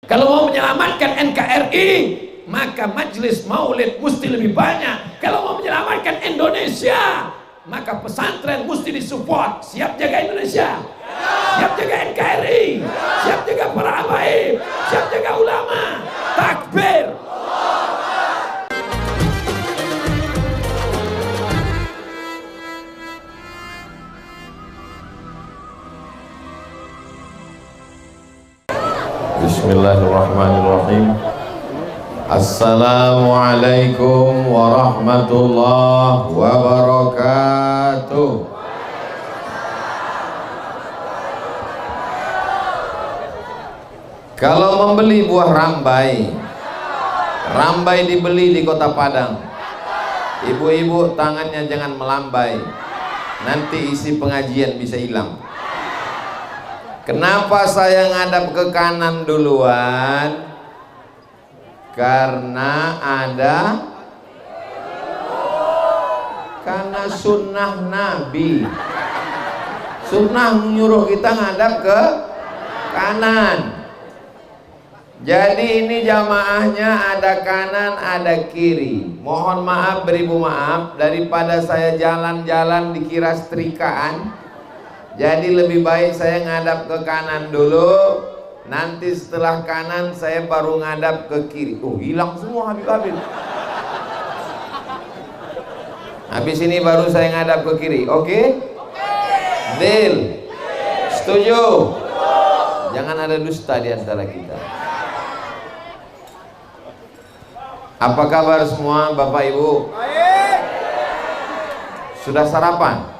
Kalau mau menyelamatkan NKRI, maka majelis maulid mesti lebih banyak. Kalau mau menyelamatkan Indonesia, maka pesantren mesti disupport. Siap jaga Indonesia, siap jaga NKRI, siap jaga para habaib, siap jaga ulama. Takbir. Bismillahirrahmanirrahim. Assalamualaikum warahmatullahi wabarakatuh. Kalau membeli buah rambai, rambai dibeli di Kota Padang. Ibu-ibu tangannya jangan melambai, nanti isi pengajian bisa hilang. Kenapa saya ngadap ke kanan duluan? Karena sunnah Nabi. Sunnah menyuruh kita ngadap ke kanan. Jadi ini jamaahnya ada kanan, ada kiri. Mohon maaf, beribu maaf, daripada saya jalan-jalan dikira setrikaan. Jadi lebih baik saya ngadap ke kanan dulu, nanti setelah kanan saya baru ngadap ke kiri. Oh, hilang semua habis-habis. Habis ini baru saya ngadap ke kiri. Oke? Deal? Setuju? Jangan ada dusta di antara kita. Apa kabar semua Bapak Ibu? Sudah sarapan?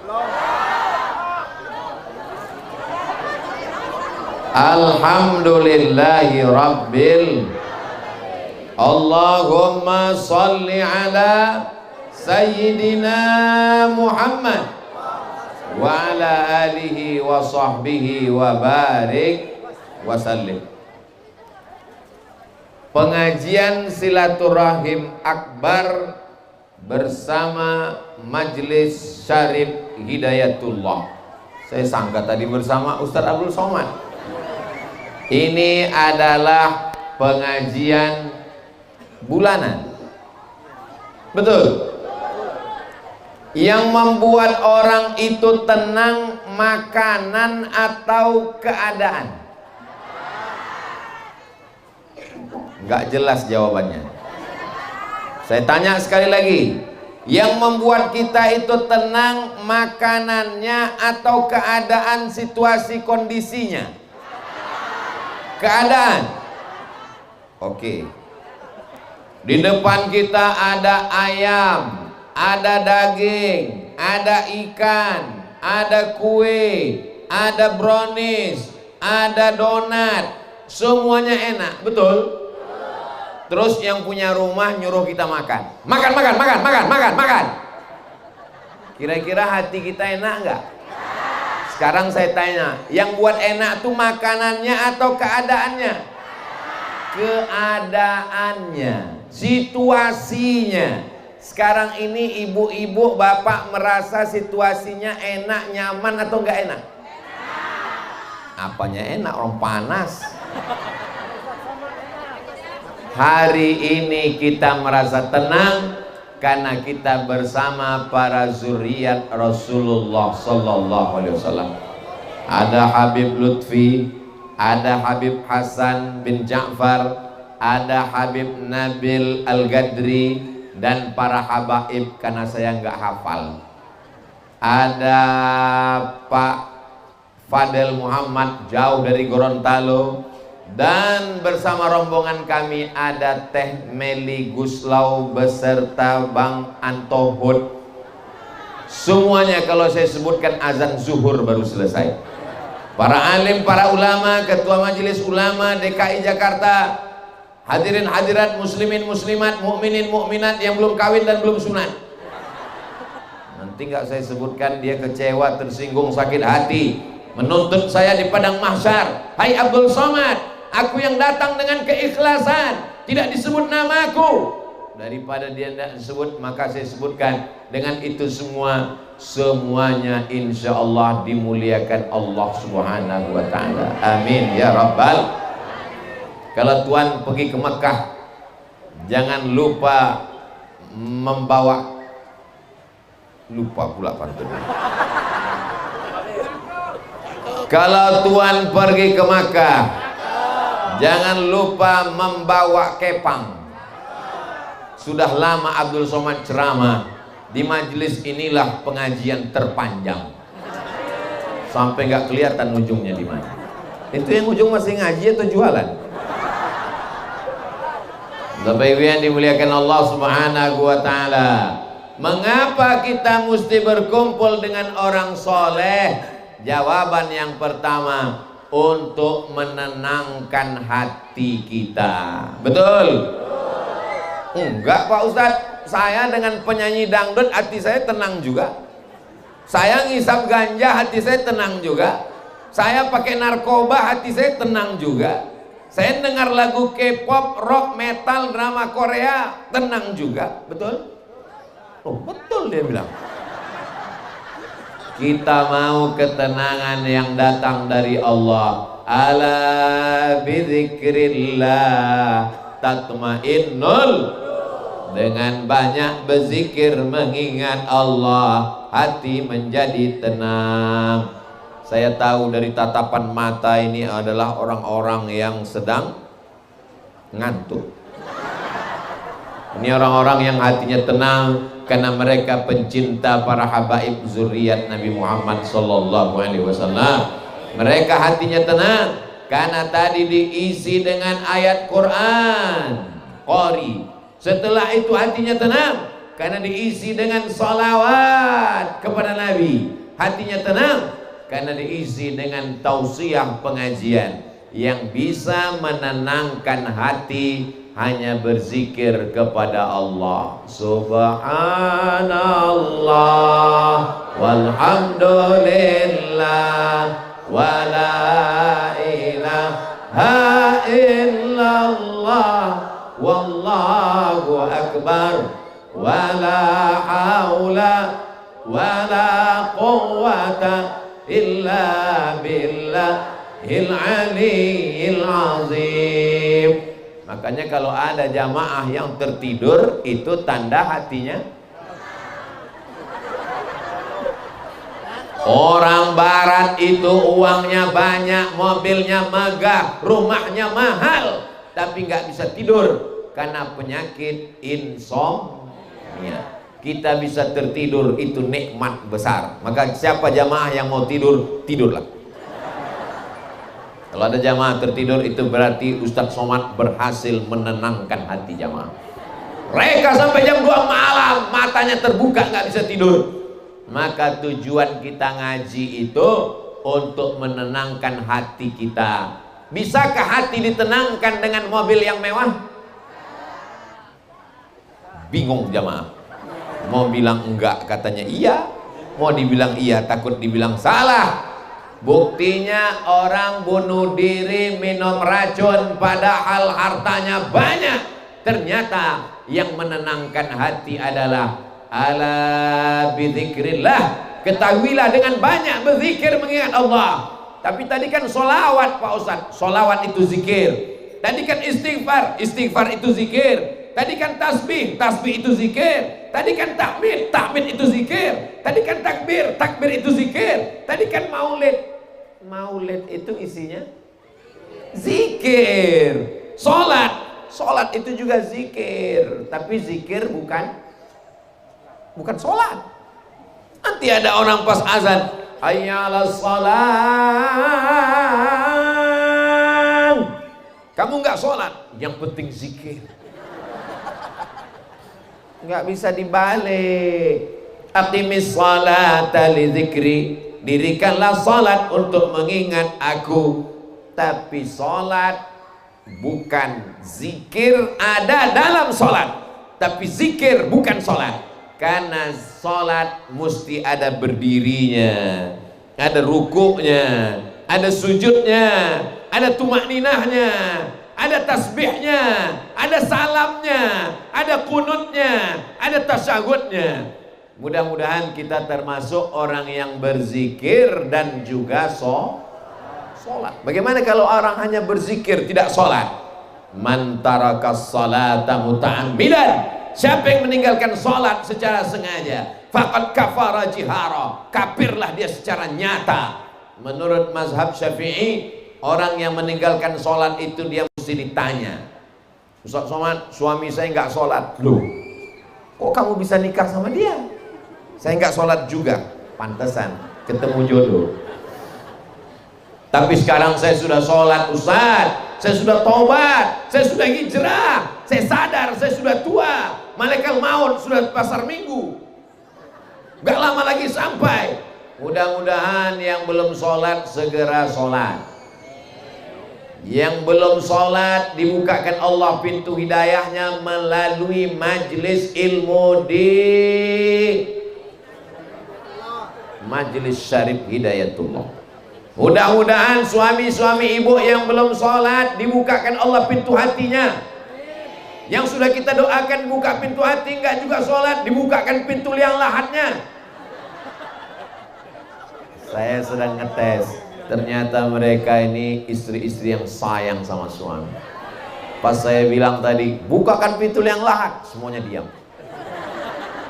Alhamdulillahi Rabbil. Allahumma salli ala Sayyidina Muhammad wa ala alihi wa sahbihi wa barik wa sallim. Pengajian silaturahim akbar bersama Majelis Syarif Hidayatullah. Saya sangka tadi bersama Ustadz Abdul Somad. Ini adalah pengajian bulanan. Betul? Yang membuat orang itu tenang, makanan atau keadaan? Nggak jelas jawabannya. Saya tanya sekali lagi. Yang membuat kita itu tenang, makanannya atau keadaan, situasi, kondisinya? Keadaan. Oke. Di depan kita ada ayam, ada daging, ada ikan, ada kue, ada brownies, ada donat. Semuanya enak, betul? Terus yang punya rumah nyuruh kita makan. Makan. Kira-kira hati kita enak enggak? Sekarang saya tanya, yang buat enak tuh makanannya atau keadaannya? Keadaannya, situasinya. Sekarang ini ibu-ibu, bapak merasa situasinya enak, nyaman atau enggak enak? Apanya enak? Orang panas. Hari ini kita merasa tenang karena kita bersama para zuriat Rasulullah Sallallahu Alaihi Wasallam. Ada Habib Lutfi, ada Habib Hasan bin Ja'far, ada Habib Nabil Al-Gadri, dan para habaib karena saya nggak hafal. Ada Pak Fadel Muhammad jauh dari Gorontalo. Dan bersama rombongan kami ada Teh Meli Guslau beserta Bang Antohud. Semuanya kalau saya sebutkan azan zuhur baru selesai. Para alim, para ulama, ketua majelis ulama DKI Jakarta, hadirin hadirat, muslimin muslimat, mukminin mukminat yang belum kawin dan belum sunat. Nanti nggak saya sebutkan dia kecewa, tersinggung, sakit hati, menuntut saya di padang mahsyar. Hai Abdul Somad, aku yang datang dengan keikhlasan, tidak disebut namaku. Daripada dia tidak disebut, maka saya sebutkan. Dengan itu semuanya insya Allah dimuliakan Allah Subhanahu wa ta'ala. Amin ya Rabbal. Kalau tuan pergi ke Mekah, jangan lupa membawa, lupa pula pantun. Kalau tuan pergi ke Makkah, jangan lupa membawa kepang. Sudah lama Abdul Somad ceramah, di majelis inilah pengajian terpanjang, sampai nggak kelihatan ujungnya di mana. Itu yang ujung masih ngaji atau jualan? Bapak Ibu yang dimuliakan Allah Subhanahu wa taala, mengapa kita mesti berkumpul dengan orang soleh? Jawaban yang pertama, untuk menenangkan hati kita. Betul? Enggak Pak Ustadz, saya dengan penyanyi dangdut hati saya tenang juga. Saya ngisap ganja hati saya tenang juga. Saya pakai narkoba hati saya tenang juga. Saya dengar lagu K-pop, rock, metal, drama Korea tenang juga. Betul? Oh betul dia bilang. Kita mau ketenangan yang datang dari Allah. Ala bidzikrillah tatmainnul. Dengan banyak berzikir mengingat Allah, hati menjadi tenang. Saya tahu dari tatapan mata ini adalah orang-orang yang sedang ngantuk. Ini orang-orang yang hatinya tenang karena mereka pencinta para habaib zuriat Nabi Muhammad sallallahu alaihi wasallam. Mereka hatinya tenang karena tadi diisi dengan ayat Quran, Qori. Setelah itu hatinya tenang karena diisi dengan salawat kepada Nabi. Hatinya tenang karena diisi dengan tausiah pengajian. Yang bisa menenangkan hati hanya berzikir kepada Allah. Subhanallah walhamdulillah wa la ilaha illallah wallahu akbar wa la haula wa la quwwata illa billahil aliyyil azim. Makanya kalau ada jamaah yang tertidur, itu tanda hatinya. Orang barat itu uangnya banyak, mobilnya megah, rumahnya mahal, tapi nggak bisa tidur karena penyakit insomnia. Kita bisa tertidur, itu nikmat besar. Maka siapa jamaah yang mau tidur, tidurlah. Kalau ada jamaah tertidur, itu berarti Ustadz Somad berhasil menenangkan hati jamaah. Mereka sampai jam 2 malam matanya terbuka, nggak bisa tidur. Maka tujuan kita ngaji itu untuk menenangkan hati kita. Bisakah hati ditenangkan dengan mobil yang mewah? Bingung jamaah. Mau bilang enggak katanya iya, mau dibilang iya takut dibilang salah. Buktinya orang bunuh diri minum racun padahal hartanya banyak. Ternyata yang menenangkan hati adalah ala bidzikrillah. Ketahuilah dengan banyak berzikir mengingat Allah. Tapi tadi kan solawat Pak Ustadz, solawat itu zikir. Tadi kan istighfar, istighfar itu zikir. Tadi kan tasbih, tasbih itu zikir. Tadi kan tahmid, tahmid itu zikir. Tadi kan takbir, takbir itu zikir. Tadi kan maulid, maulid itu isinya zikir. Sholat, sholat itu juga zikir. Tapi zikir bukan sholat. Nanti ada orang pas azan, hayya 'alas shalah. Kamu nggak sholat, yang penting zikir. Nggak bisa dibalik. Aqimis sholata li dzikri, dirikanlah salat untuk mengingat aku. Tapi salat bukan zikir ada dalam salat, tapi zikir bukan salat. Karena salat mesti ada berdirinya, ada rukuknya, ada sujudnya, ada tumakninahnya, ada tasbihnya, ada salamnya, ada kunutnya, ada tasyahudnya. Mudah-mudahan kita termasuk orang yang berzikir dan juga sholat. Bagaimana kalau orang hanya berzikir tidak sholat? Man tarakas salata muta'ammidan, siapa yang meninggalkan salat secara sengaja, faqad kafara jihara, kafirlah dia secara nyata. Menurut mazhab Syafi'i, orang yang meninggalkan salat itu dia mesti ditanya, Ustaz Somad, suami saya nggak sholat. Loh, kok kamu bisa nikah sama dia? Saya nggak sholat juga. Pantesan ketemu jodoh. Tapi sekarang saya sudah sholat Ustaz, saya sudah taubat, saya sudah hijrah, saya sadar saya sudah tua, malaikat maut sudah pasar minggu, nggak lama lagi sampai. Mudah-mudahan yang belum sholat segera sholat. Yang belum sholat dibukakan Allah pintu hidayahnya melalui majlis ilmu di Majlis Syarif Hidayatullah. Mudah-mudahan suami-suami ibu yang belum sholat dibukakan Allah pintu hatinya. Yang sudah kita doakan buka pintu hati enggak juga sholat, dibukakan pintu liang lahatnya. Saya sedang ngetes. Ternyata mereka ini istri-istri yang sayang sama suami. Pas saya bilang tadi, bukakan pintu yang lahat, semuanya diam.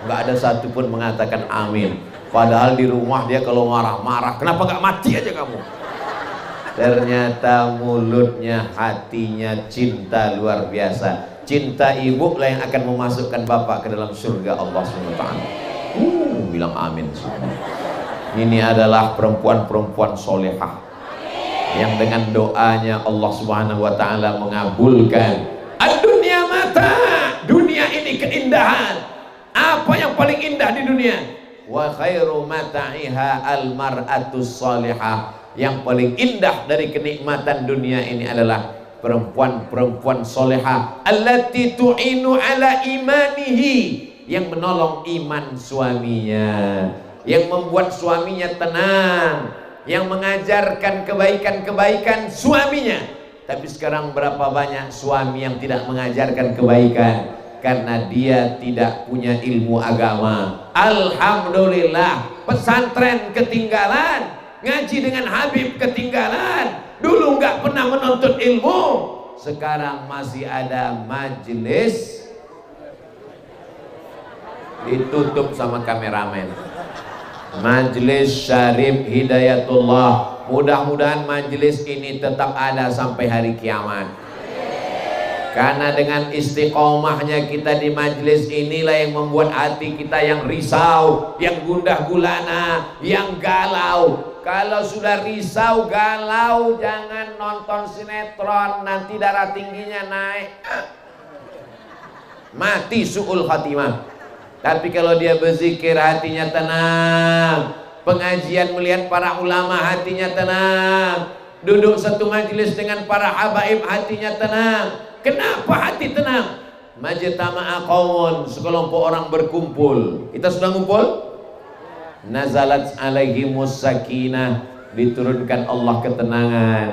Nggak ada satupun mengatakan amin. Padahal di rumah dia kalau marah-marah, kenapa nggak mati aja kamu? Ternyata mulutnya, hatinya cinta luar biasa. Cinta ibu lah yang akan memasukkan bapak ke dalam surga Allah SWT. Bilang amin semua. Ini adalah perempuan-perempuan solehah yang dengan doanya Allah Subhanahu wa ta'ala mengabulkan. Ad-dunya mata, dunia ini keindahan. Apa yang paling indah di dunia? Wa khairu mata'iha al-mar'atus salihah. Yang paling indah dari kenikmatan dunia ini adalah perempuan-perempuan solehah allati tu'inu ala imanihi, yang menolong iman suaminya, yang membuat suaminya tenang, yang mengajarkan kebaikan-kebaikan suaminya. Tapi sekarang berapa banyak suami yang tidak mengajarkan kebaikan karena dia tidak punya ilmu agama. Alhamdulillah, pesantren ketinggalan, ngaji dengan Habib ketinggalan. Dulu nggak pernah menuntut ilmu, sekarang masih ada majelis ditutup sama kameramen. Majlis Syarif Hidayatullah. Mudah-mudahan majlis ini tetap ada sampai hari kiamat. Karena dengan istiqomahnya kita di majlis inilah yang membuat hati kita yang risau, yang gundah gulana, yang galau. Kalau sudah risau, galau, jangan nonton sinetron, nanti darah tingginya naik, mati su'ul khatimah. Tapi kalau dia berzikir hatinya tenang, pengajian melihat para ulama hatinya tenang, duduk satu majelis dengan para habaib hatinya tenang. Kenapa hati tenang? Majtama'a qaumun, sekelompok orang berkumpul. Kita sudah ngumpul? Nazalat alaihimus sakinah, diturunkan Allah ketenangan.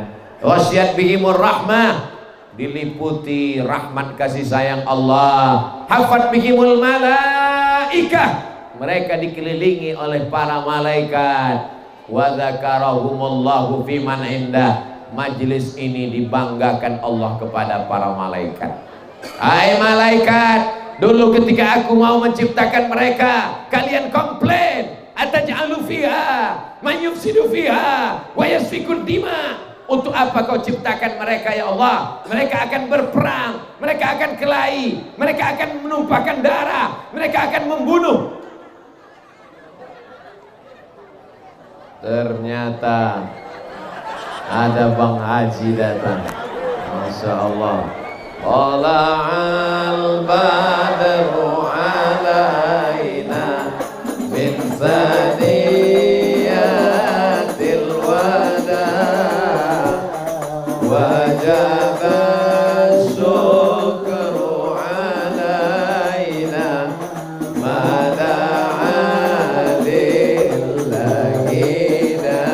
Wasyat bihimur rahmah, diliputi rahmat kasih sayang Allah. Hafat bihimul malaikah, mereka dikelilingi oleh para malaikat. Wa dzakarahumullahu fiman indah, majlis ini dibanggakan Allah kepada para malaikat. Hai malaikat, dulu ketika aku mau menciptakan mereka, kalian komplain, ataj'alu fiha man yufsidu fiha wa yasfikud dima. Untuk apa kau ciptakan mereka ya Allah? Mereka akan berperang, mereka akan kelahi, mereka akan menumpahkan darah, mereka akan membunuh. Ternyata ada Bang Haji datang. Masya Allah. Tala'al badru alaina min saniyatil wada wajaba syukru alaina mada'a lillahina.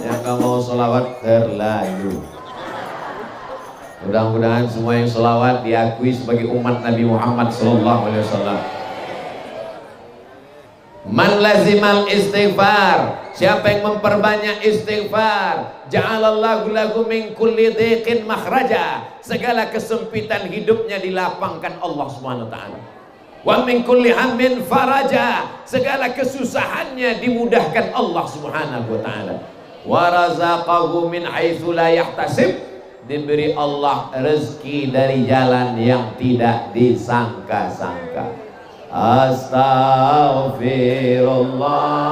Yang gak mau sholawat terlalu. Mudah-mudahan semua yang sholawat diakui sebagai umat Nabi Muhammad SAW. Man lazimal istighfar, siapa yang memperbanyak istighfar, ja'alallahu lahu min kulli dhiqin makhraja, segala kesempitan hidupnya dilapangkan Allah Subhanahu wa taala. Wa min kulli hammin faraja, segala kesusahannya dimudahkan Allah Subhanahu wa taala. Wa razaqahu min haitsu la yahtasib, diberi Allah rezeki dari jalan yang tidak disangka-sangka. Astaghfirullah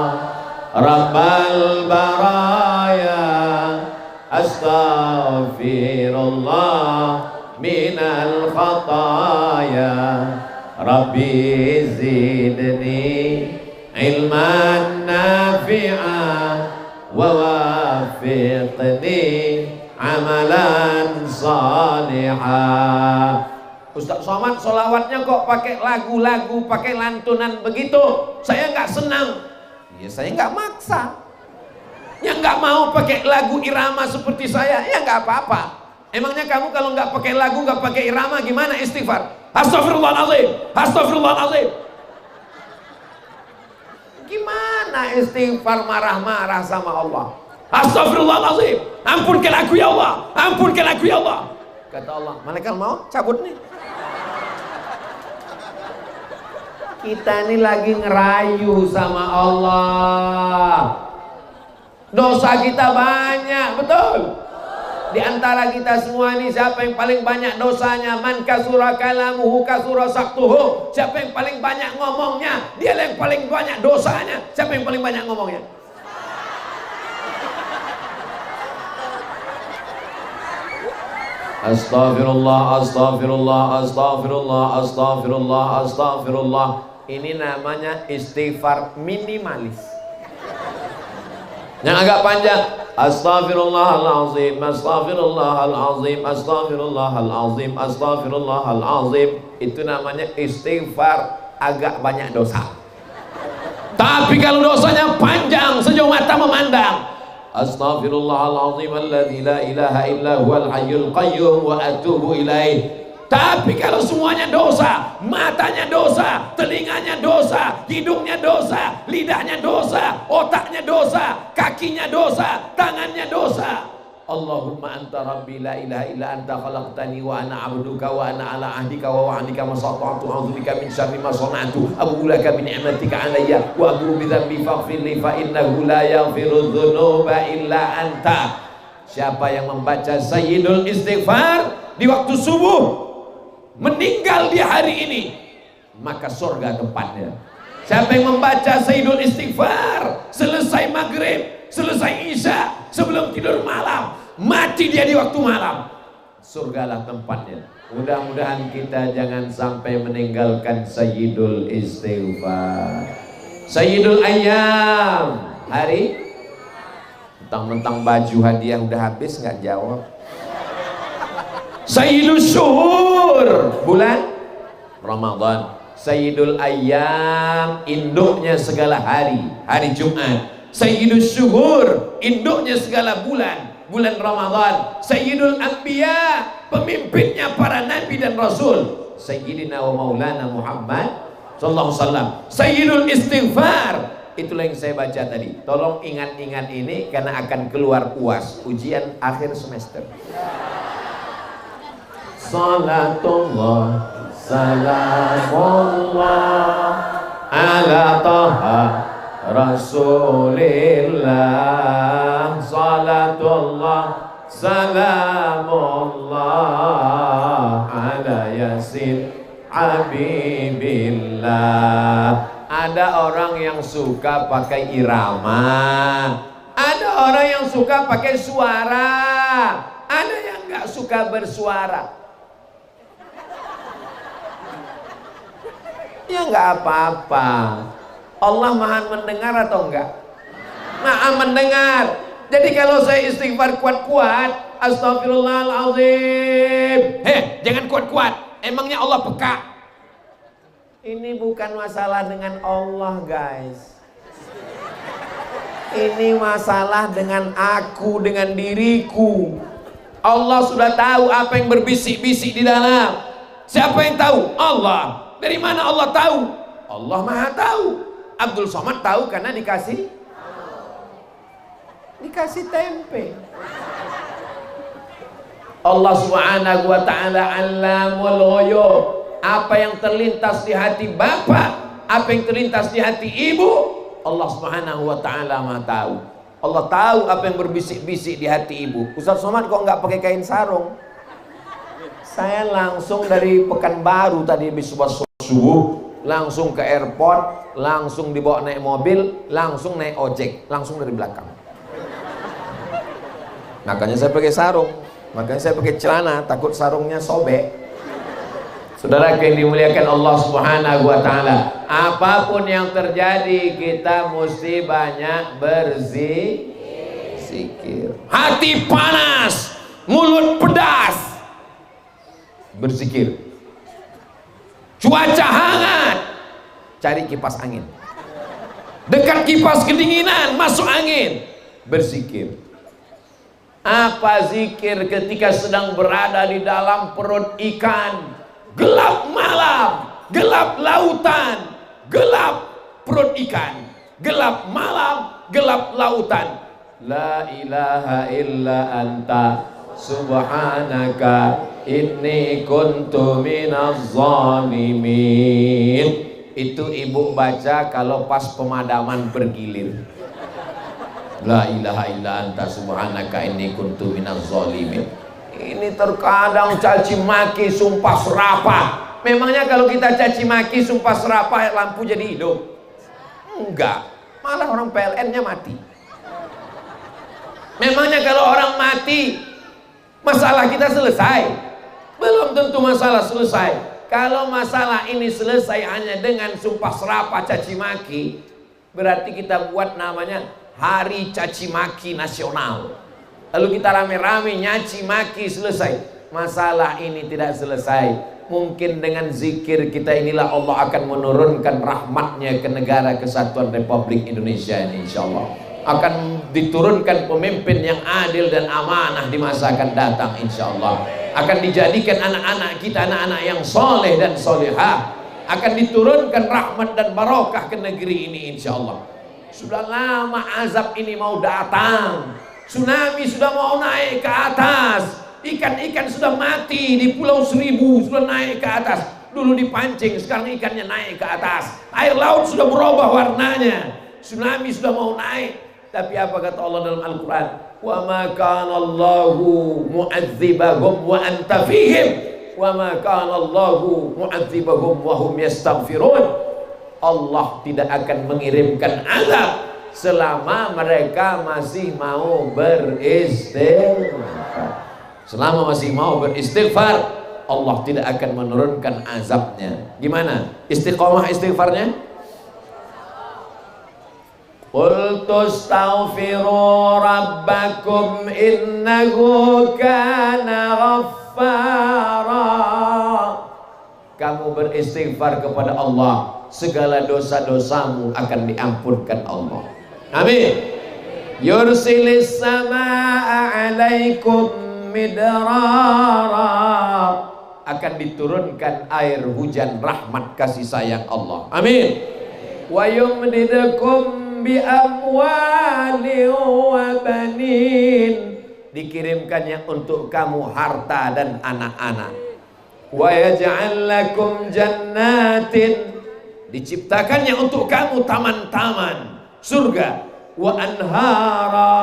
Rabbal baraya, astaghfirullah minal khataya, Rabbi zidni ilman nafi'an wa wafiqni amalan salihah. Ustaz Somad solawatnya kok pakai lagu-lagu, pakai lantunan begitu, saya nggak senang. Ya saya nggak maksa. Yang nggak mau pakai lagu irama seperti saya, ya nggak apa-apa. Emangnya kamu kalau nggak pakai lagu, nggak pakai irama, gimana istighfar? Astagfirullahaladzim, astagfirullahaladzim. Gimana istighfar marah-marah sama Allah? Astagfirullahaladzim, ampunkan aku ya Allah, ampunkan aku ya Allah. Kata Allah, malaikat mau cabut nih. Kita ini lagi ngerayu sama Allah. Dosa kita banyak, betul? Di antara kita semua ini siapa yang paling banyak dosanya? Man kasura kalamuhu kasura saktuhu. Siapa yang paling banyak ngomongnya? Dia yang paling banyak dosanya. Siapa yang paling banyak ngomongnya? Astaghfirullah, astaghfirullah, astaghfirullah, astaghfirullah, astaghfirullah. Ini namanya istighfar minimalis. Yang agak panjang, astaghfirullahalazim, astaghfirullahalazim, astaghfirullahalazim, astaghfirullahalazim. Itu namanya istighfar agak banyak dosa. Tapi kalau dosanya panjang sejauh mata memandang, astaghfirullahalazim alladzi la ilaha illa huwal hayyul qayyum wa atubu ilaih. Tapi kalau semuanya dosa, matanya dosa, telinganya dosa, hidungnya dosa, lidahnya dosa, otaknya dosa, kakinya dosa, tangannya dosa. Allahumma anta rabbi la ilaha illa anta khalaqtani wa ana abduka wa ana ala ahdika wa wa'dika ma sata'tu a'udzubika min syarri ma sana'tu abu laka bi ni'matika alayya wa abu bi dhanbi faghfir li fa innahu la yaghfiru dzunuba illa anta. Siapa yang membaca sayyidul istighfar di waktu subuh, meninggal di hari ini, maka surga tempatnya. Siapa yang membaca sayyidul istighfar selesai maghrib, selesai isya, sebelum tidur malam, mati dia di waktu malam, surgalah tempatnya. Mudah-mudahan kita jangan sampai meninggalkan sayyidul istighfar. Sayyidul ayyam, hari mentang-mentang baju hadiah udah habis nggak jawab. Sayyidul syuhur, bulan Ramadan. Sayyidul ayyam, induknya segala hari, hari Jumat. Sayyidul syuhur, induknya segala bulan, bulan Ramadan. Sayyidul anbiya, pemimpinnya para nabi dan rasul, Sayyidina wa maulana Muhammad sallallahu alaihi wasallam. Sayyidul istighfar, itulah yang saya baca tadi. Tolong ingat-ingat ini karena akan keluar UAS, ujian akhir semester. Salatullah, salamullah ala taha rasulillah. Salatullah, salamullah ala yasin habibillah. Ada orang yang suka pakai irama, ada orang yang suka pakai suara, ada yang nggak suka bersuara. Ya nggak apa-apa. Allah maha mendengar atau enggak? Maha mendengar. Jadi kalau saya istighfar kuat-kuat, astagfirullahaladzim, jangan kuat-kuat. Emangnya Allah peka? Ini bukan masalah dengan Allah, guys. Ini masalah dengan aku, dengan diriku. Allah sudah tahu apa yang berbisik-bisik di dalam. Siapa yang tahu? Allah. Dari mana Allah tahu? Allah maha tahu. Abdul Somad tahu karena dikasih tempe. Allah Subhanahu wa ta'ala allamul ghuyub. Apa yang terlintas di hati bapak, apa yang terlintas di hati ibu, Allah Subhanahu wa ta'ala Maha tahu. Allah tahu apa yang berbisik-bisik di hati ibu. Ustaz Somad kok nggak pakai kain sarung? Saya langsung dari Pekanbaru tadi habis subuh, langsung ke airport, langsung dibawa naik mobil, langsung naik ojek, langsung dari belakang. Makanya saya pakai sarung, makanya saya pakai celana, takut sarungnya sobek. Saudara yang dimuliakan Allah Subhanahu wa ta'ala, apapun yang terjadi kita mesti banyak berzikir. Hati panas, mulut pedas, berzikir. Cuaca hangat, cari kipas angin. Dekat kipas kedinginan, masuk angin, berzikir. Apa zikir ketika sedang berada di dalam perut ikan? Gelap malam, gelap lautan, gelap perut ikan, gelap malam, gelap lautan. La ilaha illa anta subhanaka inni kuntu minaz zalimin. Itu ibu baca kalau pas pemadaman bergilir. La ilaha illa anta subhanaka inni kuntu minaz zalimin. Ini terkadang caci maki, sumpah serapah. Memangnya kalau kita caci maki, sumpah serapah, lampu jadi hidup? Enggak, malah orang PLN-nya mati. Memangnya kalau orang mati, masalah kita selesai? Belum tentu masalah selesai. Kalau masalah ini selesai hanya dengan sumpah serapah, caci maki, berarti kita buat namanya Hari Caci Maki Nasional. Lalu kita rame-rame nyaci maki, selesai. Masalah ini tidak selesai. Mungkin dengan zikir kita inilah Allah akan menurunkan rahmatnya ke negara kesatuan Republik Indonesia ini, insyaallah. Akan diturunkan pemimpin yang adil dan amanah di masa akan datang, insyaallah. Akan dijadikan anak-anak kita anak-anak yang soleh dan solehah. Akan diturunkan rahmat dan barokah ke negeri ini, insyaallah. Sudah lama azab ini mau datang. Tsunami sudah mau naik ke atas. Ikan-ikan sudah mati di Pulau Seribu, sudah naik ke atas. Dulu dipancing, sekarang ikannya naik ke atas. Air laut sudah berubah warnanya. Tsunami sudah mau naik. Tapi apa kata Allah dalam Al-Quran? Wa ma kana Allahu mu'adzibahum wa anta fihim. Wa ma kana Allahu mu'adzibahum wa hum yastaghfirun. Allah tidak akan mengirimkan azab selama mereka masih mau beristighfar. Selama masih mau beristighfar, Allah tidak akan menurunkan azabnya. Gimana istiqomah istighfarnya? Qul tastaghfiru rabbakum innahu kana ghaffara. Kamu beristighfar kepada Allah, segala dosa-dosamu akan diampunkan Allah. Amin. Yursilis samaa 'alaikum midrara. Akan diturunkan air hujan rahmat kasih sayang Allah. Amin. Wa yumdidukum bi amwali wa banin. Dikirimkannya untuk kamu harta dan anak-anak. Wa yaj'al lakum jannatin. Diciptakannya untuk kamu taman-taman surga. Wa anhara,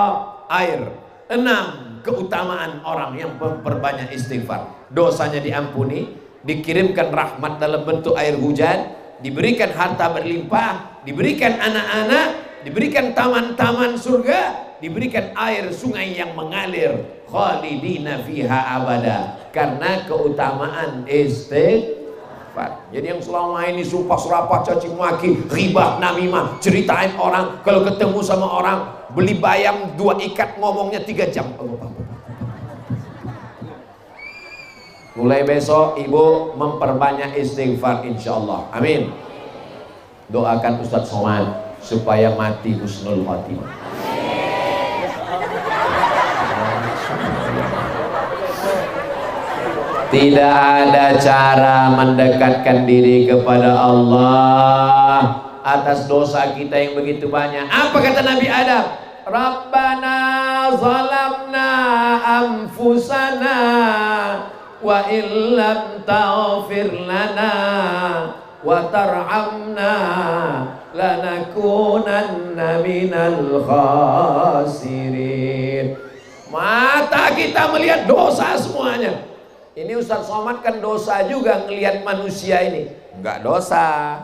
air. 6 keutamaan orang yang memperbanyak istighfar. Dosanya diampuni, dikirimkan rahmat dalam bentuk air hujan, diberikan harta berlimpah, diberikan anak-anak, diberikan taman-taman surga, diberikan air sungai yang mengalir, khalidina fiha abada, karena keutamaan istighfar. Jadi yang selama ini sumpah serapah, caci maki, ghibah, namimah, ceritain orang, kalau ketemu sama orang beli bayam 2 ikat ngomongnya 3 jam. Mulai besok ibu memperbanyak istighfar insyaallah. Amin. Doakan Ustadz Somad supaya mati husnul khotimah. Tidak ada cara mendekatkan diri kepada Allah atas dosa kita yang begitu banyak. Apa kata Nabi Adam? Rabbana zalamna anfusana wa illam taghfir lana wa tarhamna lanakunanna minal khasirin. Mata kita melihat dosa semuanya. Ini Ustaz Somad kan dosa juga ngelihat manusia ini. Enggak dosa.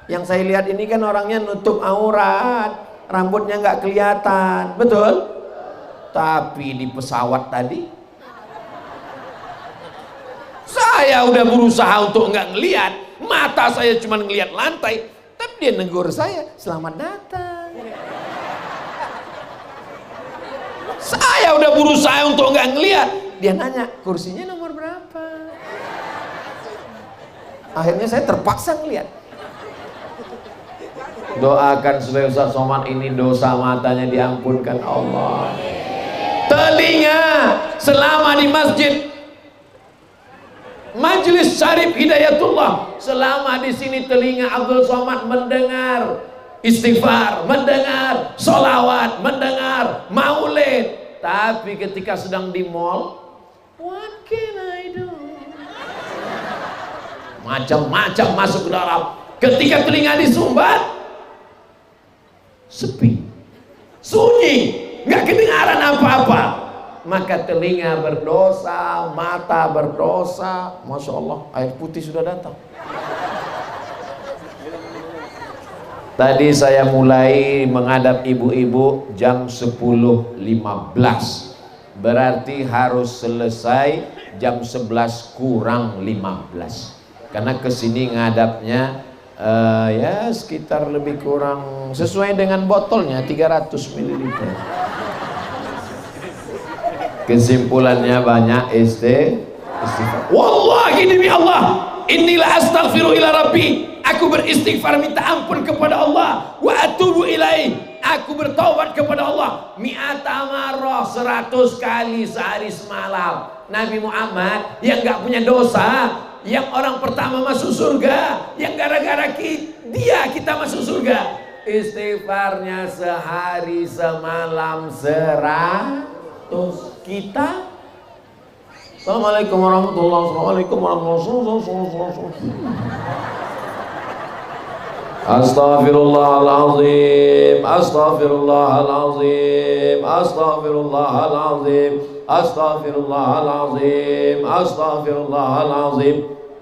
Yang saya lihat ini kan orangnya nutup aurat, rambutnya nggak kelihatan, betul? Tapi di pesawat tadi, saya udah berusaha untuk nggak ngelihat, mata saya cuma ngelihat lantai, tapi dia negur saya, selamat datang. Saya udah berusaha untuk nggak ngelihat, dia nanya kursinya nomor berapa. Akhirnya saya terpaksa ngelihat. Doakan supaya Ustaz Somad ini dosa matanya diampunkan Allah. Telinga selama di masjid Majelis Syarif Hidayatullah, selama di sini telinga Abdul Somad mendengar istighfar, mendengar sholawat, mendengar maulid. Tapi ketika sedang di mall, what can I do? Macam-macam masuk ke dalam. Ketika telinga disumbat, sepi, sunyi, nggak kedengaran apa-apa. Maka telinga berdosa, mata berdosa. Masya Allah, air putih sudah datang. Tadi saya mulai menghadap ibu-ibu jam 10.15. Berarti harus selesai jam 11 kurang 15. Karena kesini ngadapnya ya sekitar lebih kurang sesuai dengan botolnya 300 ml. Kesimpulannya banyak istighfar. Wallahi demi Allah, inilah astaghfiru ila rabbi. Aku beristighfar minta ampun kepada Allah. Wa atubu ilaih. Aku bertaubat kepada Allah. Mi'ata marrah, 100 kali sehari semalam. Nabi Muhammad yang gak punya dosa, yang orang pertama masuk surga, yang gara-gara dia kita masuk surga, istighfarnya sehari semalam 100. Kita Assalamualaikum warahmatullahi wabarakatuh. Astaghfirullahaladzim, astaghfirullahaladzim, astaghfirullahaladzim, astaghfirullahaladzim, astaghfirullahaladzim.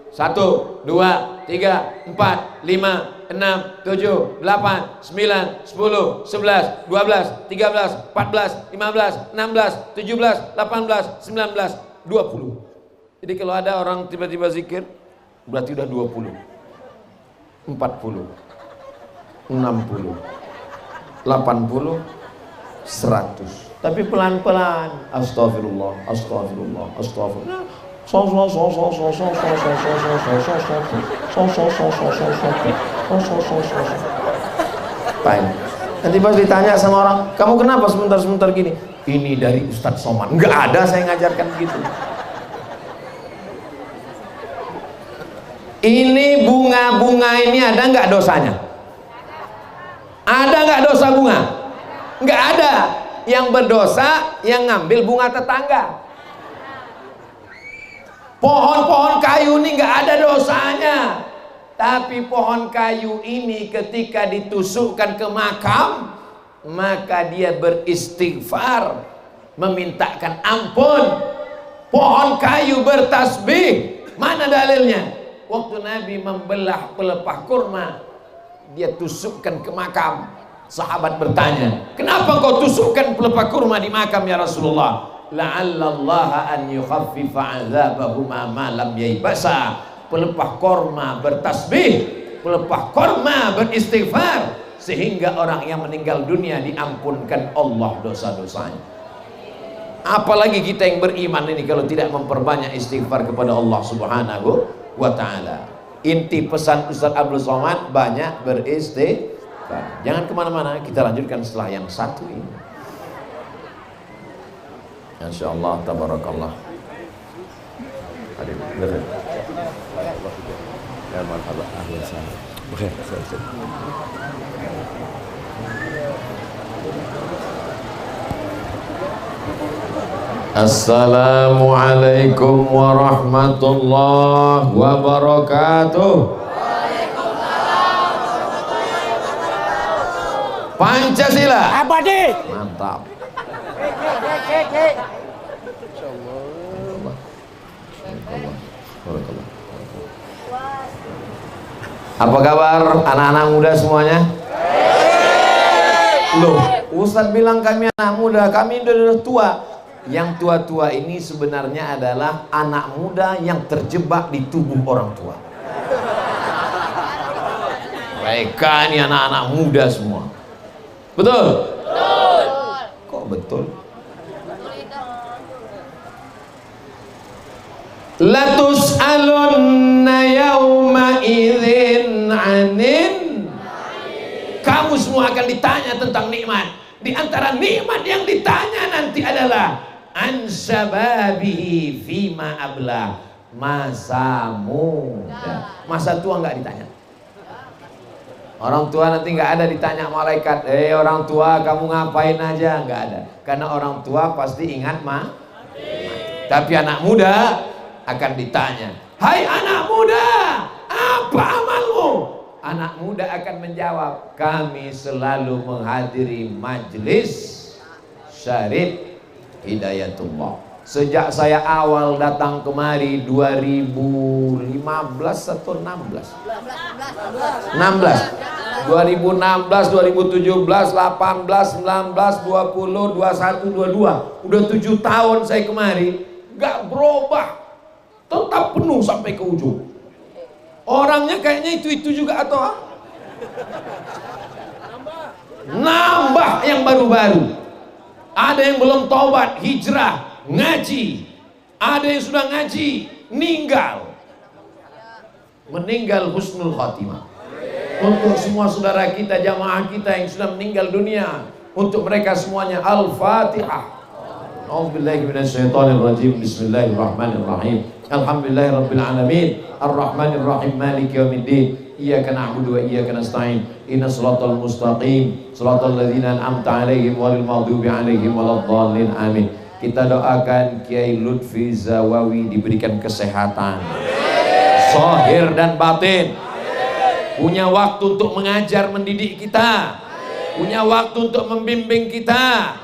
1, 2, 3, 4, 5, 6, 7, 8, 9, 10, 11, 12, 13, 14, 15, 16, 17, 18, 19, 20. Jadi kalau ada orang tiba-tiba zikir, berarti udah 20, 40, 60, 80, 100. Tapi pelan-pelan. Astagfirullah, astagfirullah, astagfirullah. Nanti pas ditanya sama orang, kamu kenapa sebentar-sebentar gini? Ini dari Ustadz Somad. Enggak ada saya ngajarkan begitu. Ini bunga-bunga ini ada nggak dosanya? Ada nggak dosa bunga? Nggak ada. Yang berdosa yang ngambil bunga tetangga. Pohon-pohon kayu ini nggak ada dosanya. Tapi pohon kayu ini ketika ditusukkan ke makam, maka dia beristighfar, memintakan ampun. Pohon kayu bertasbih. Mana dalilnya? Waktu Nabi membelah pelepah kurma, dia tusukkan ke makam. Sahabat bertanya, kenapa kau tusukkan pelepah kurma di makam ya Rasulullah? La'allallaha an yukhaffifa 'adzabahuma ma lam yaibasa. Pelepah kurma bertasbih, pelepah kurma beristighfar, sehingga orang yang meninggal dunia diampunkan Allah dosa-dosanya. Apalagi kita yang beriman ini kalau tidak memperbanyak istighfar kepada Allah Subhanahu wa ta'ala. Inti pesan Ustaz Abdul Somad, banyak beristighfar. Jangan kemana-mana, kita lanjutkan setelah yang satu ini. Insyaallah, tabarakallah. Ya marhaba, ahlan. Assalamualaikum warahmatullahi wabarakatuh. Pancasila Abadi. mantap. Apa kabar anak-anak muda semuanya? Loh, Ustadz bilang kami anak muda, kami udah tua. Yang tua-tua ini sebenarnya adalah anak muda yang terjebak di tubuh orang tua. Mereka ini anak-anak muda semua. Betul? Betul. Kok betul? Latus'alunna yawma idzin 'anin. Kamu semua akan ditanya tentang nikmat. Di antara nikmat yang ditanya nanti adalah an syababihi fima abla, masa muda. Masa tua nggak ditanya. Orang tua nanti nggak ada ditanya malaikat, orang tua kamu ngapain aja, nggak ada. Karena orang tua pasti ingat tapi anak muda akan ditanya, hai anak muda, apa amalmu? Anak muda akan menjawab, kami selalu menghadiri majlis syarif Hidayatullah. Sejak saya awal datang kemari 2015 atau 16? 16. 2016, 2017, 18, 19, 20, 21, 22. Udah 7 tahun saya kemari, gak berubah. Tetap penuh sampai ke ujung. Orangnya kayaknya itu juga atau nambah yang baru-baru. Ada yang belum taubat, hijrah, ngaji. Ada yang sudah ngaji, meninggal husnul khatimah. Untuk semua saudara kita, jamaah kita yang sudah meninggal dunia, untuk mereka semuanya Al-Fatihah. A'udzubillahi minasyaitonirrajim. Bismillahirrahmanirrahim. Alhamdulillahirabbil alamin. Arrahmanirrahim. Maliki yaumiddin. Iyyaka na'budu wa iyyaka nasta'in. Ihdinas shiratal mustaqim. Shiratal ladzina an'amta 'alaihim ghairil maghdubi 'alaihim waladdallin. Amin. Kita doakan Kiai Lutfi Zawawi diberikan kesehatan zahir dan batin. Punya waktu untuk mengajar mendidik kita. Punya waktu untuk membimbing kita.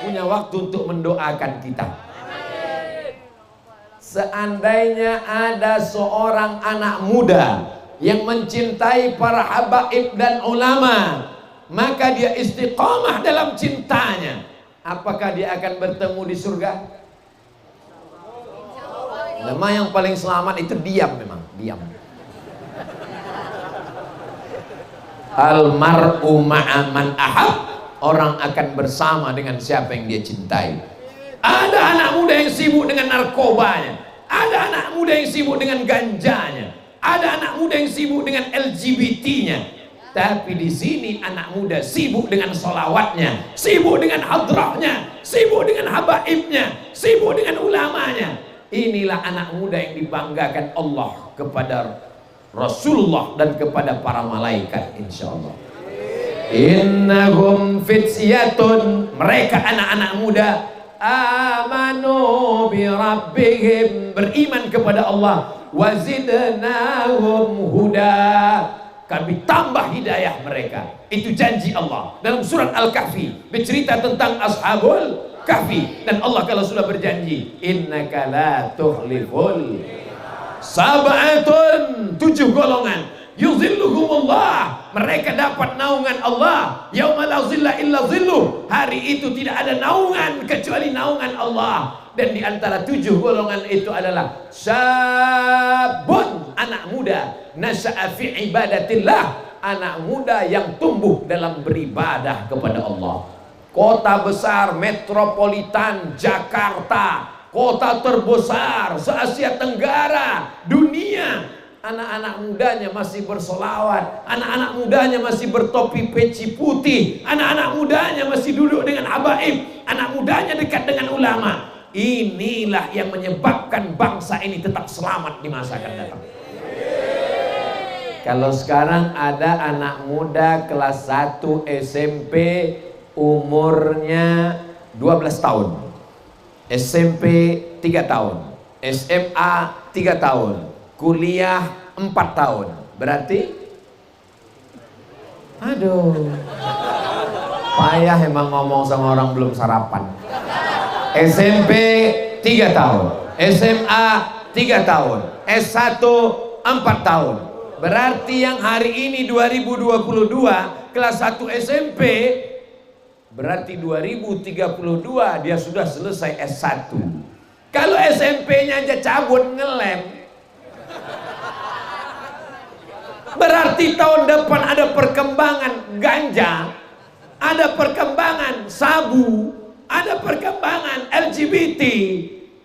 Punya waktu untuk mendoakan kita. Seandainya ada seorang anak muda yang mencintai para habaib dan ulama, maka dia istiqamah dalam cintanya, apakah dia akan bertemu di surga? Memang yang paling selamat itu diam, memang diam. Almar'u ma'a man ahab, orang akan bersama dengan siapa yang dia cintai. Ada anak muda yang sibuk dengan narkobanya, ada anak muda yang sibuk dengan ganjanya, ada anak muda yang sibuk dengan LGBT-nya. Tapi di sini anak muda sibuk dengan sholawatnya, sibuk dengan hadrahnya, sibuk dengan habaibnya, sibuk dengan ulamanya. Inilah anak muda yang dibanggakan Allah kepada Rasulullah dan kepada para malaikat, insyaallah. Innahum fityatun, mereka anak-anak muda, amanu bi rabbihim, beriman kepada Allah, wazidnahum huda, kami tambah hidayah mereka. Itu janji Allah dalam surat Al-Kahfi, bercerita tentang ashabul kahfi. Dan Allah kalau sudah berjanji, innaka la tukhliful sab'atun, 7 golongan, yuzilluhumullah, mereka dapat naungan Allah, yauma la zilla illa zilluh, hari itu tidak ada naungan kecuali naungan Allah. Dan di antara 7 golongan itu adalah syabun, anak muda, nasya'a fi ibadatillah, anak muda yang tumbuh dalam beribadah kepada Allah. Kota besar metropolitan Jakarta, kota terbesar se-Asia Tenggara, dunia, anak-anak mudanya masih bersolawat, anak-anak mudanya masih bertopi peci putih, anak-anak mudanya masih duduk dengan habaib, anak mudanya dekat dengan ulama. Inilah yang menyebabkan bangsa ini tetap selamat di masa akan datang. Kalau sekarang ada anak muda kelas 1 SMP umurnya 12 tahun, SMP 3 tahun, SMA 3 tahun, kuliah 4 tahun. Berarti aduh, payah emang ngomong sama orang belum sarapan. SMP 3 tahun, SMA 3 tahun, S1 4 tahun. Berarti yang hari ini 2022 kelas 1 SMP, berarti 2032 dia sudah selesai S1. Kalau SMP-nya aja cabut ngelem, berarti tahun depan ada perkembangan ganja, ada perkembangan sabu, ada perkembangan LGBT,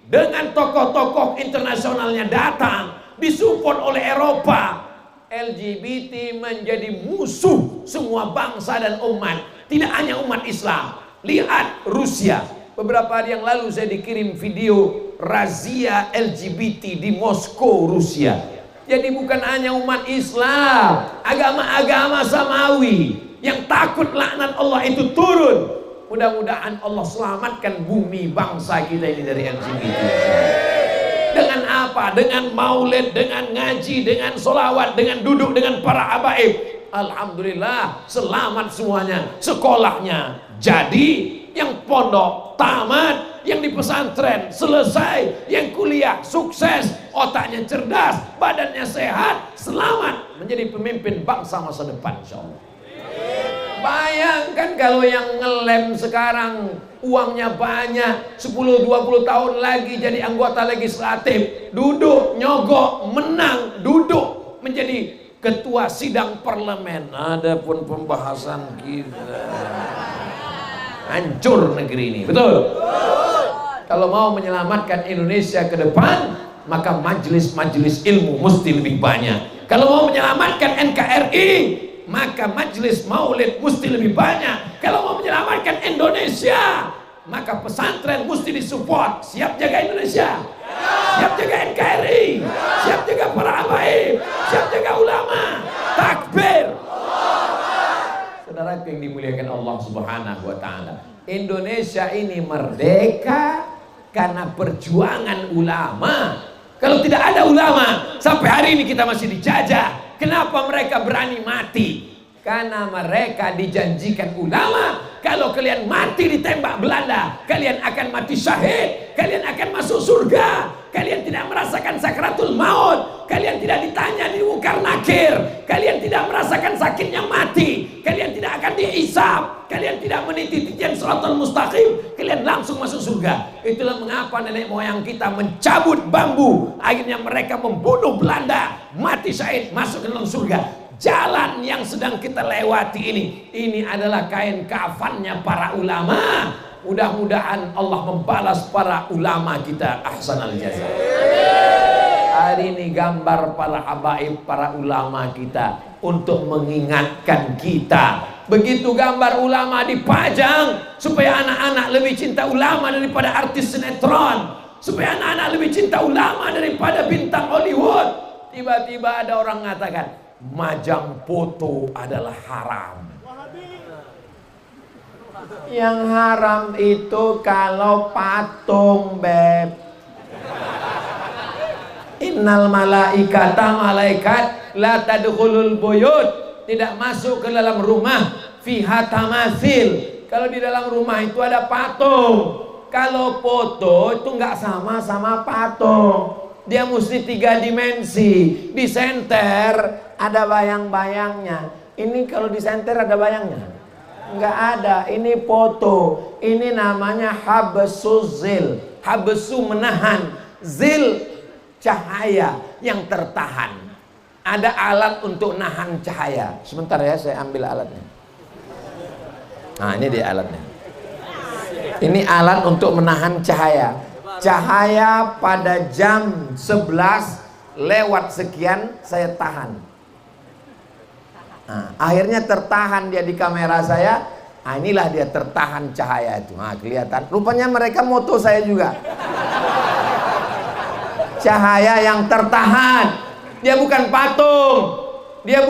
dengan tokoh-tokoh internasionalnya datang, disupport oleh Eropa. LGBT menjadi musuh semua bangsa dan umat, tidak hanya umat Islam. Lihat Rusia, beberapa hari yang lalu saya dikirim video razia LGBT di Moskow, Rusia. Jadi bukan hanya umat Islam, agama-agama samawi yang takut laknat Allah itu turun. Mudah-mudahan Allah selamatkan bumi bangsa kita ini dari LGBT. Dengan apa? Dengan maulid, dengan ngaji, dengan solawat, dengan duduk dengan para habaib. Alhamdulillah selamat semuanya. Sekolahnya jadi, yang pondok tamat, yang di pesantren selesai, yang kuliah sukses, otaknya cerdas, badannya sehat, selamat menjadi pemimpin bangsa masa depan insyaallah. Bayangkan kalau yang ngelem sekarang uangnya banyak, 10-20 tahun lagi jadi anggota legislatif, duduk nyogok menang, duduk menjadi ketua sidang parlemen. Adapun pembahasan kita, hancur negeri ini. Betul? Kalau mau menyelamatkan Indonesia ke depan, maka majelis-majelis ilmu mesti lebih banyak. Kalau mau menyelamatkan NKRI, maka majelis maulid mesti lebih banyak. Kalau mau menyelamatkan Indonesia, maka pesantren mesti disupport. Siap jaga Indonesia, siap jaga NKRI, siap jaga para habaib, siap jaga ulama. Takbir. Saudara yang dimuliakan Allah Subhanahu wa taala, Indonesia ini merdeka karena perjuangan ulama. Kalau tidak ada ulama, sampai hari ini kita masih dijajah. Kenapa mereka berani mati? Karena mereka dijanjikan ulama, kalau kalian mati ditembak Belanda, kalian akan mati syahid, kalian akan masuk surga, kalian tidak merasakan sakratul maut, kalian tidak ditanya di mungkar nakir, kalian tidak merasakan sakitnya mati, kalian tidak akan dihisab, kalian tidak meniti titian shiratal mustaqim, kalian langsung masuk surga. Itulah mengapa nenek moyang kita mencabut bambu, akhirnya mereka membunuh Belanda, mati syahid, masuk ke dalam surga. Jalan yang sedang kita lewati ini adalah kain kafannya para ulama. Mudah-mudahan Allah membalas para ulama kita ahsanal jazaa. Hari ini gambar para habaib, para ulama kita untuk mengingatkan kita. Begitu gambar ulama dipajang supaya anak-anak lebih cinta ulama daripada artis sinetron, supaya anak-anak lebih cinta ulama daripada bintang Hollywood. Tiba-tiba ada orang mengatakan majang foto adalah haram. Yang haram itu kalau patung, beb. Innal malaikata, malaikat la tadkhulul buyut, tidak masuk ke dalam rumah fiha tamasil. Kalau di dalam rumah itu ada patung. Kalau foto itu nggak sama patung. Dia mesti 3 dimensi. Disenter ada bayang-bayangnya. Ini kalau disenter ada bayangnya? Enggak ada. Ini foto. Ini namanya habsu zil. Habsu menahan, zil cahaya yang tertahan. Ada alat untuk nahan cahaya. Sebentar ya, saya ambil alatnya. Nah, ini dia alatnya. Ini alat untuk menahan cahaya. Cahaya pada jam 11 lewat sekian saya tahan. Nah, akhirnya tertahan dia di kamera saya. Nah, inilah dia tertahan cahaya itu. Nah, kelihatan. Rupanya mereka moto saya juga. Cahaya yang tertahan. Dia bukan patung. Dia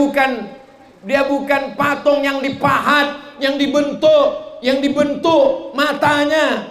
bukan patung yang dipahat, yang dibentuk matanya.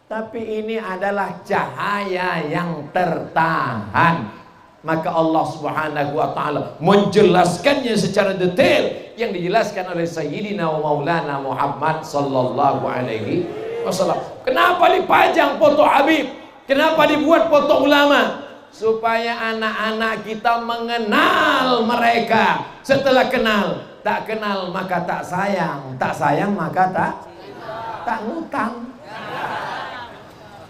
Tapi ini adalah cahaya yang tertahan. Maka Allah Subhanahu wa ta'ala menjelaskannya secara detail, yang dijelaskan oleh Sayyidina wa Maulana Muhammad sallallahu alaihi wasallam. Kenapa dipajang foto Habib? Kenapa dibuat foto ulama? Supaya anak-anak kita mengenal mereka. Setelah kenal, tak kenal maka tak sayang, tak sayang maka tak ngutang.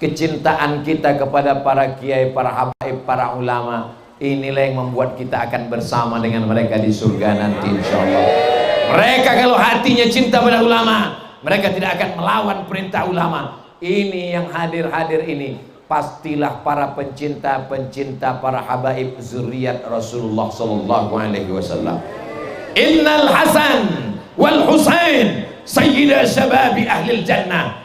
Kecintaan kita kepada para kiai, para habaib, para ulama, inilah yang membuat kita akan bersama dengan mereka di surga nanti insyaallah. Mereka kalau hatinya cinta pada ulama, mereka tidak akan melawan perintah ulama. Ini yang hadir-hadir ini pastilah para pencinta-pencinta para habaib zuriat Rasulullah sallallahu alaihi wasallam. Innal Hasan wal Husain sayyida syababi ahlil jannah.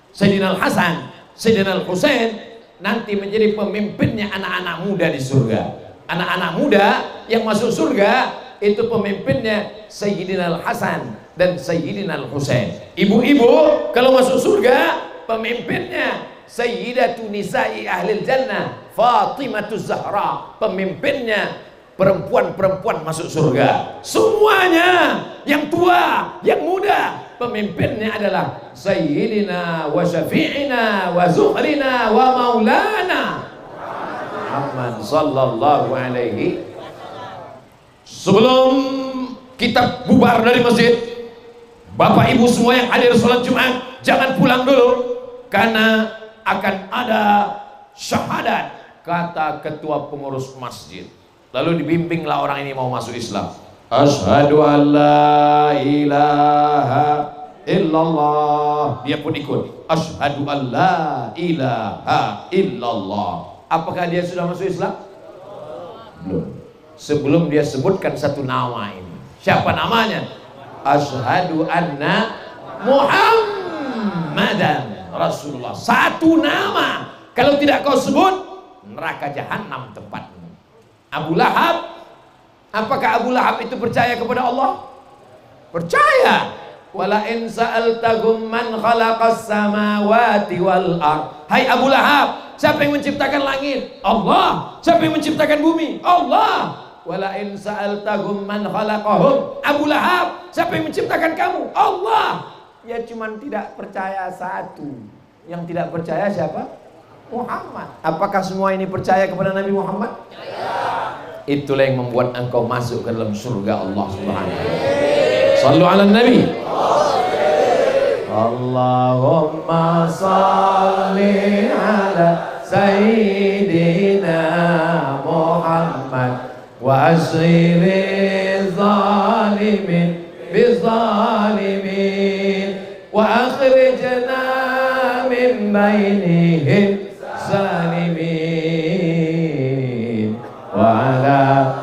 Sayyidina Al-Hasan, Sayyidina Al-Husain nanti menjadi pemimpinnya anak-anak muda di surga. Anak-anak muda yang masuk surga itu pemimpinnya Sayyidina Al-Hasan dan Sayyidina Al-Husain. Ibu-ibu kalau masuk surga pemimpinnya Sayyidatu Nisa'i Ahlil Jannah Fatimatuz Zahra, pemimpinnya perempuan-perempuan masuk surga. Semuanya, yang tua, yang muda, pemimpinnya adalah Sayyidina wa Syafi'ina wa Zuhrina wa Maulana Muhammad sallallahu alaihi. Sebelum kita bubar dari masjid, Bapak Ibu semua yang hadir sholat Jumat, jangan pulang dulu, karena akan ada syahadat, kata ketua pengurus masjid. Lalu dibimbinglah orang ini mau masuk Islam. Asyhadu an la ilaha illallah. Dia pun ikut. Asyhadu an la ilaha illallah. Apakah dia sudah masuk Islam? Belum. Sebelum dia sebutkan satu nama ini. Siapa namanya? Asyhadu anna Muhammadan Rasulullah. Satu nama. Kalau tidak kau sebut, neraka jahanam tempatmu. Abu Lahab. Apakah Abu Lahab itu percaya kepada Allah? Percaya. Wala in sa'altahum man khalaqas samawati wal ard. Hai Abu Lahab, siapa yang menciptakan langit? Allah. Siapa yang menciptakan bumi? Allah. Wala in sa'altahum man khalaqahum. Abu Lahab, siapa yang menciptakan kamu? Allah. Ya cuman tidak percaya satu. Yang tidak percaya siapa? Muhammad. Apakah semua ini percaya kepada Nabi Muhammad? Itulah yang membuat engkau masuk ke dalam surga Allah Subhanahu wa ta'ala. Sallu ala Nabi. Allahumma salli ala Sayyidina Muhammad wa asyiri zalimin bizalimin wa akhrijna min bainihim salimin wa ala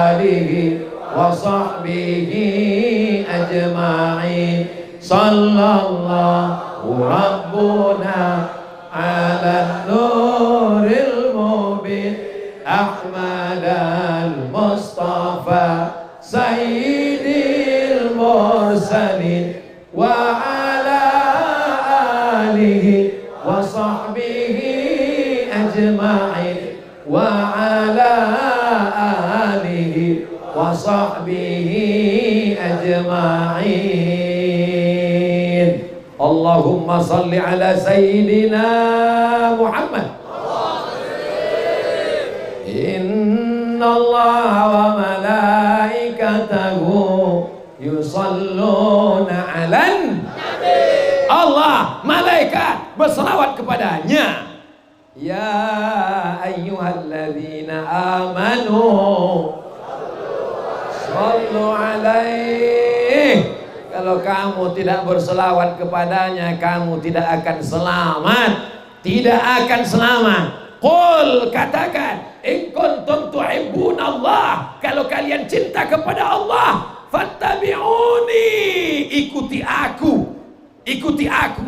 alihi wa sahbihi ajma'in. Sallallahu rabbuna ala nuril mubin Ahmad al-Mustafa sayyidil mursalin wa ala alihi wa sahbihi ajma'in wa ala alihi wa sahbihi ajma'in. Allahumma salli ala Sayyidina Muhammad. Inna Allah wa malaikatahu yusalluna alan Nabi. Allah, malaikat berselawat kepadanya. Ya ayyuhalladzina amanu sallu alaihi. Kalau kamu tidak berselawat kepadanya, kamu tidak akan selamat. Tidak akan selamat. Qul, katakan, in kuntum tuhibbunallah, kalau kalian cinta kepada Allah, fattabi'uni, ikuti aku. Ikuti aku.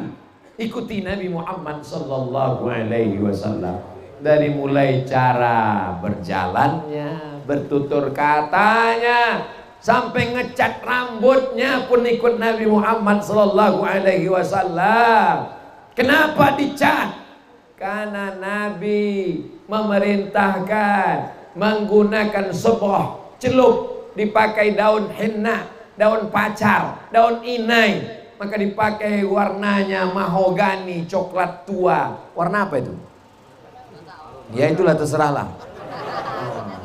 Ikuti Nabi Muhammad sallallahu alaihi wasallam. Dari mulai cara berjalannya, bertutur katanya, sampai ngecat rambutnya pun ikut Nabi Muhammad sallallahu alaihi wasallam. Kenapa dicat? Karena Nabi memerintahkan menggunakan sebuah celup dipakai daun henna, daun pacar, daun inai, maka dipakai warnanya mahogani coklat tua. Warna apa itu? Ya itulah, terserahlah.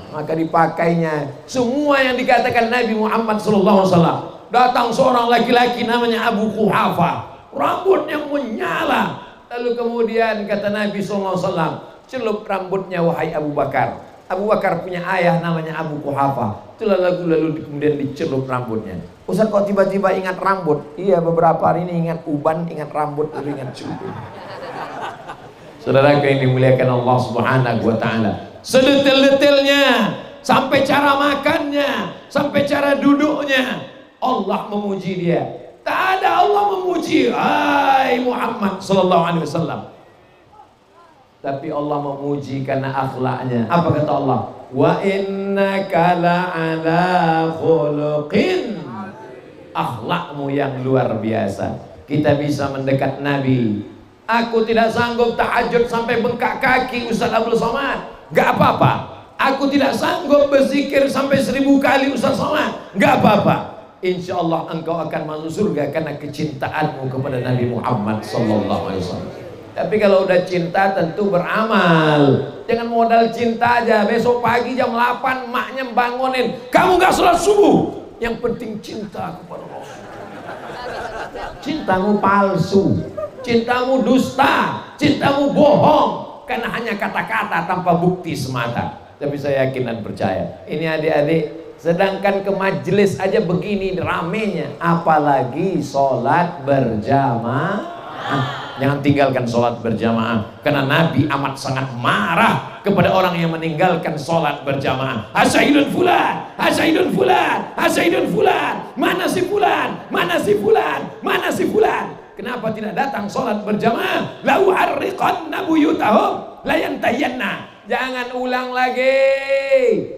Maka dipakainya semua yang dikatakan Nabi Muhammad sallallahu alaihi wasallam. Datang seorang laki-laki namanya Abu Quhafa, rambutnya menyala. Lalu kemudian kata Nabi sallallahu alaihi wasallam, celup rambutnya wahai Abu Bakar. Abu Bakar punya ayah namanya Abu Quhafa. Itulah lalu kemudian dicelup rambutnya. Ustaz kok tiba-tiba ingat rambut? Iya, beberapa hari ini ingat uban, ingat rambut, lalu ingat celup. Saudara yang dimuliakan Allah Subhanahu wa taala, sedetil-detilnya, sampai cara makannya, sampai cara duduknya, Allah memuji dia. Tak ada Allah memuji hai Muhammad sallallahu alaihi wasallam, tapi Allah memuji karena akhlaknya. Apa kata Allah? Wa innaka la'ala khuluqin, akhlakmu yang luar biasa. Kita bisa mendekat Nabi. Aku tidak sanggup tahajud sampai bengkak kaki Ustaz Abdul Somad, gak apa-apa. Aku tidak sanggup berzikir sampai 1000 kali Ustaz Somad, gak apa-apa. Insya Allah engkau akan masuk surga karena kecintaanmu kepada Nabi Muhammad sallallahu alaihi wasallam. Tapi kalau udah cinta tentu beramal. Jangan modal cinta aja. Besok pagi jam 8 maknya bangunin, kamu gak sholat subuh. Yang penting cinta kepada Rasul. Cintamu palsu, cintamu dusta, cintamu bohong, karena hanya kata-kata tanpa bukti semata. Tapi saya yakin dan percaya, ini adik-adik, sedangkan ke majelis aja begini ramenya, apalagi sholat berjamaah. Jangan tinggalkan sholat berjamaah, karena Nabi amat sangat marah kepada orang yang meninggalkan sholat berjamaah. Asyidun fulan, asyidun fulan, asyidun fulan, mana si fulan, mana si fulan, mana si fulan. Kenapa tidak datang sholat berjamaah? Lau harriqanna buyutahum la yantayanna. Jangan ulang lagi,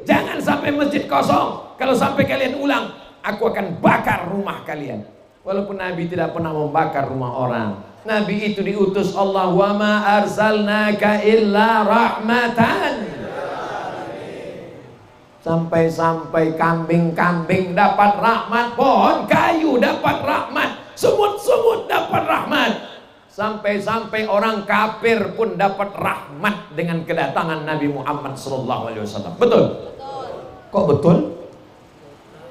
jangan sampai masjid kosong. Kalau sampai kalian ulang, aku akan bakar rumah kalian. Walaupun Nabi tidak pernah membakar rumah orang, Nabi itu diutus Allah, wa ma arsalnaka illa rahmatan. Sampai-sampai kambing-kambing dapat rahmat, pohon kayu dapat rahmat, semut-semut dapat rahmat, sampai-sampai orang kafir pun dapat rahmat dengan kedatangan Nabi Muhammad SAW. Betul? Kok betul?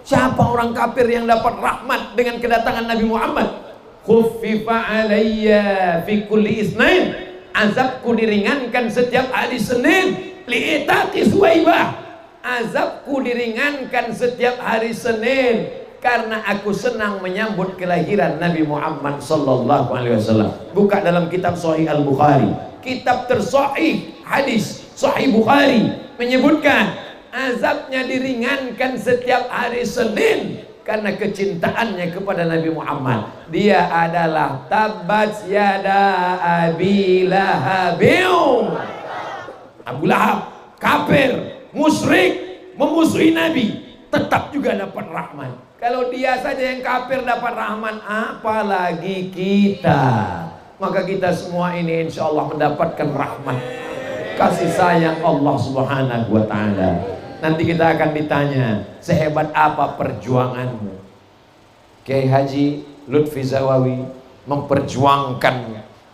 Siapa orang kafir yang dapat rahmat dengan kedatangan Nabi Muhammad? Khuffifa alayya fi kulli isnain, azabku diringankan setiap hari Senin. Li'itaqi Suwaibah, azabku diringankan setiap hari Senin karena aku senang menyambut kelahiran Nabi Muhammad sallallahu alaihi wasallam. Buka dalam kitab Sahih Al-Bukhari, kitab tersahih hadis Sahih Bukhari, menyebutkan azabnya diringankan setiap hari Senin karena kecintaannya kepada Nabi Muhammad. Dia adalah tabbat yada Abi Lahab. Abu Lahab kafir, musyrik, memusuhi Nabi, tetap juga dapat rahmat. Kalau dia saja yang kafir dapat rahmat, apalagi kita. Maka kita semua ini insya Allah mendapatkan rahmat, kasih sayang Allah Subhanahu wa ta'ala. Nanti kita akan ditanya, sehebat apa perjuanganmu? Kiai Haji Lutfi Zawawi memperjuangkan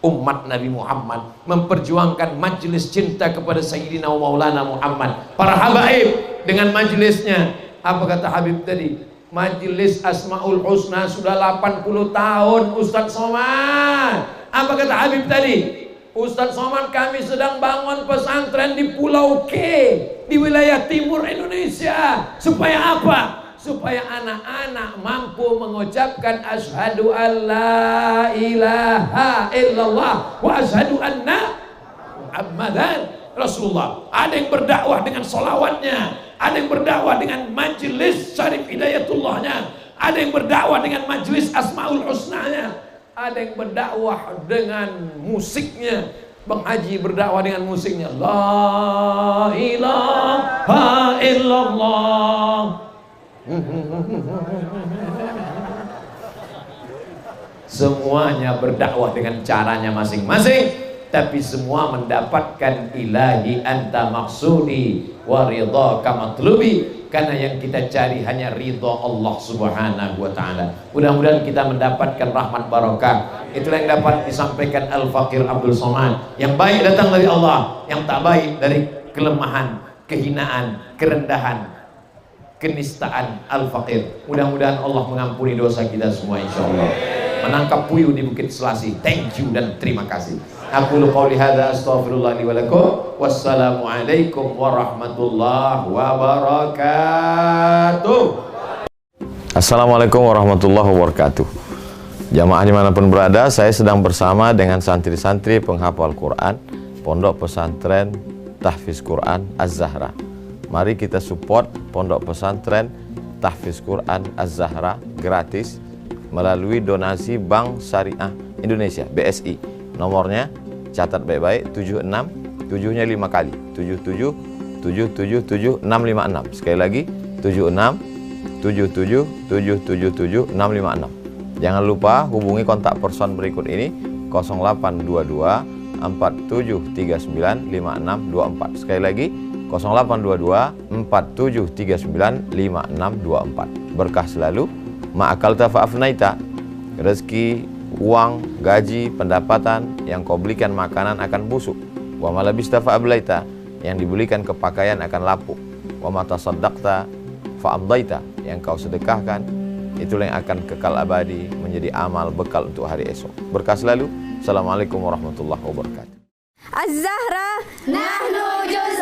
umat Nabi Muhammad, memperjuangkan majelis cinta kepada Sayyidina wa Maulana Muhammad. Para habaib dengan majelisnya. Apa kata Habib tadi? Majelis Asmaul Husna sudah 80 tahun Ustadz Somad. Apa kata Habib tadi? Ustadz Somad, kami sedang bangun pesantren di Pulau K, di wilayah timur Indonesia. Supaya apa? Supaya anak-anak mampu mengucapkan asyhadu alla ilaha illallah wa asyhadu anna Muhammadan Rasulullah. Ada yang berdakwah dengan solawatnya, ada yang berdakwah dengan majelis Syarif Hidayatullahnya, ada yang berdakwah dengan majelis Asmaul Husnanya, ada yang berdakwah dengan musiknya, Bang Haji berdakwah dengan musiknya, la ilaha illallah. Semuanya berdakwah dengan caranya masing-masing, tapi semua mendapatkan ilahi anta maksudi wa ridhaka matlubi, karena yang kita cari hanya ridha Allah Subhanahu wa taala. Mudah-mudahan kita mendapatkan rahmat barokah. Itulah yang dapat disampaikan Al-Faqir Abdul Somad. Yang baik datang dari Allah, yang tak baik dari kelemahan, kehinaan, kerendahan, kenistaan Al-Faqir. Mudah-mudahan Allah mengampuni dosa kita semua insyaallah. Menangkap puyuh di Bukit Selasi. Thank you dan terima kasih. Aku qouli hadza astaghfirullah li wa lakum. Wassalamualaikum warahmatullahi wabarakatuh. Assalamualaikum warahmatullahi wabarakatuh. Jamaah dimanapun berada, saya sedang bersama dengan santri-santri penghafal Quran Pondok Pesantren Tahfiz Quran Az-Zahra. Mari kita support Pondok Pesantren Tahfiz Quran Az-Zahra gratis melalui donasi Bank Syariah Indonesia BSI. Nomornya catat baik-baik, 76 7-nya 5 kali 77 777 656. Sekali lagi 76 77 777 656. Jangan lupa hubungi kontak person berikut ini 0822 4739 5624. Sekali lagi 0822 4739 5624. Berkah selalu. Ma'akalta fa'afnaita. Rezeki, uang, gaji, pendapatan yang kau belikan makanan akan busuk. Wa malabista fa'ablaita. Yang dibelikan kepakaian akan lapuk. Wa mata saddaqta fa'amdaita. Yang kau sedekahkan, itulah yang akan kekal abadi menjadi amal bekal untuk hari esok. Berkah selalu. Assalamualaikum warahmatullahi wabarakatuh. Az-Zahra nahnu juz